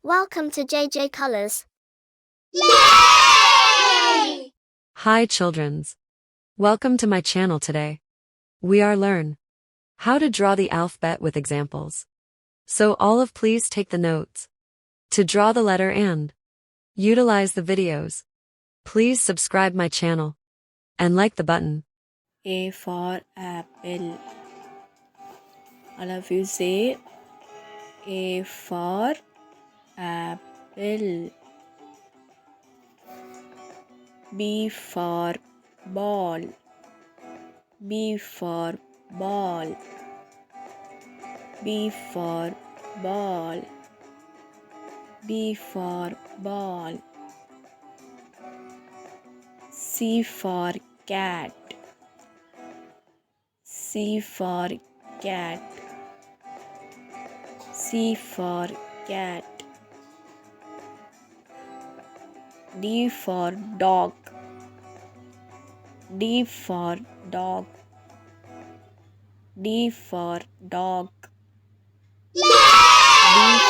Welcome to JJ Colors. Yay! Hi childrens. Welcome to my channel today. We are learn how to draw the alphabet with examples. So Olive, please take the notes. To draw the letter and utilize the videos, please subscribe my channel and like the button. A for apple. All of you say A for apple. B for ball. B for ball. B for ball. B for ball. C for cat. C for cat. C for cat. D for dog. D for dog. D for dog. D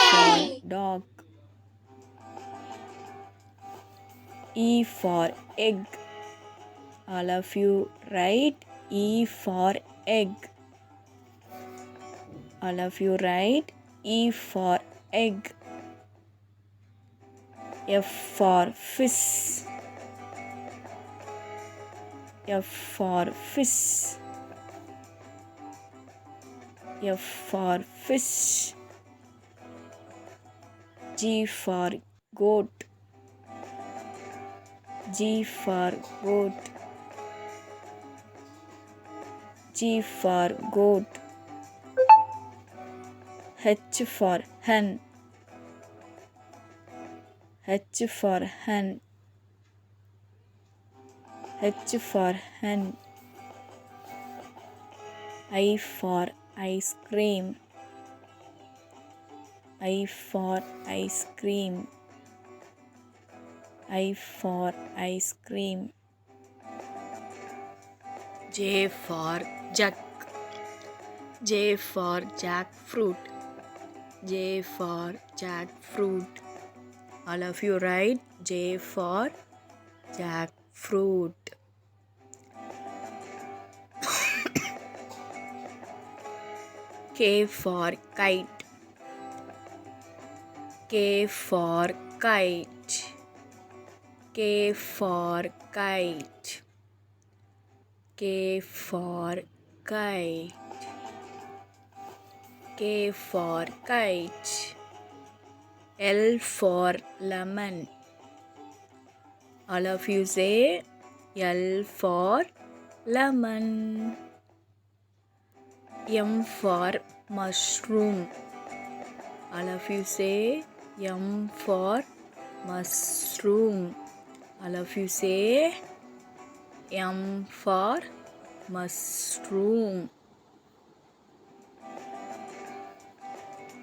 for dog. E for egg. All of you write E for egg. All of you write E for egg. F for fish. F for fish. F for fish. G for goat. G for goat. G for goat. H for hen. H for hen. H for hen. I for ice cream. I for ice cream. I for ice cream. J for jug. J for jackfruit. J for jackfruit. All of you write J for jackfruit. K for kite. K for kite. K for kite. K for kite. K for kite. L for lemon. All of you say L for lemon. M for mushroom. All of you say M for mushroom. All of you say M for mushroom.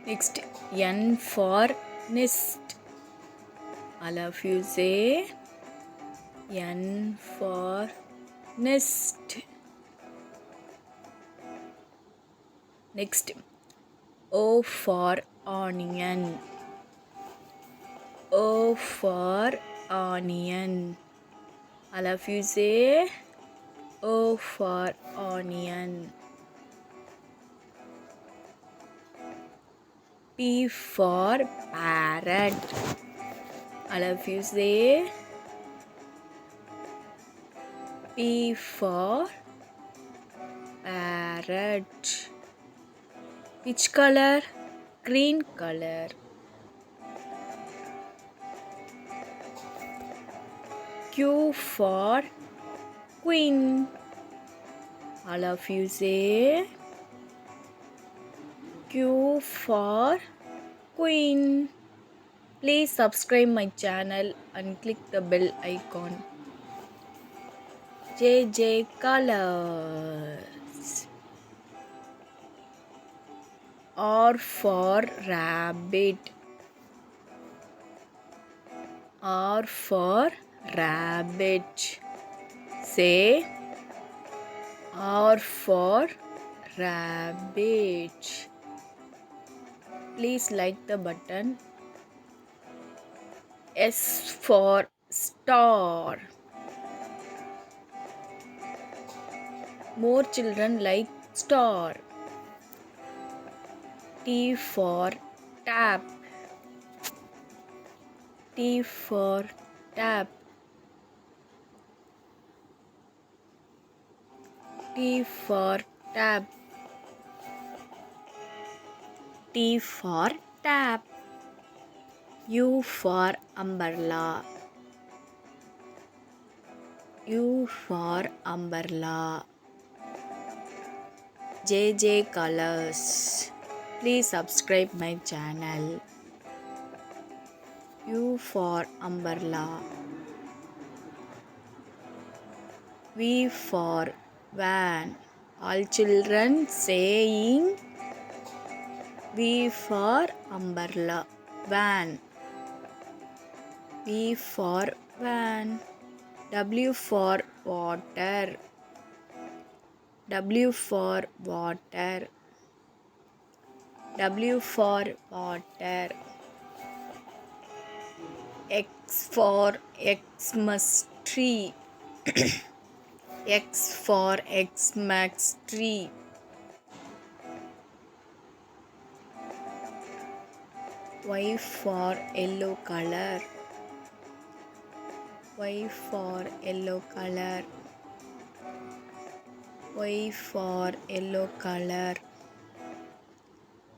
Next, N for nest. All of you say N for nest. Next, O for onion. O for onion. All of you say O for onion. P for parrot. All of you say P for parrot. Which color? Green color. Q for queen. All of you say Q for queen. Please subscribe my channel and click the bell icon. JJ Colors. R for rabbit. R for rabbit. Say R for rabbit. Please like the button S for star. More children like star. T for tap. T for tap. T for tap. T for tap. U for umbrella. U for umbrella. JJ Colors. Please subscribe my channel. U for umbrella. V for van. All children saying V for umbrella. Van. V for van. W for water. W for water. W for water. X for Xmas tree. X for Xmas tree. Y for yellow color. Y for yellow color. Y for yellow color.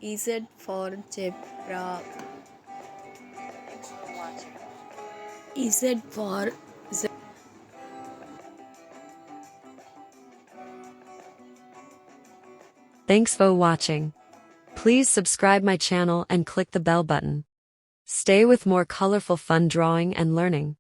Z for zebra. Z for Thanks for watching. Please subscribe my channel and click the bell button. Stay with more colorful fun drawing and learning.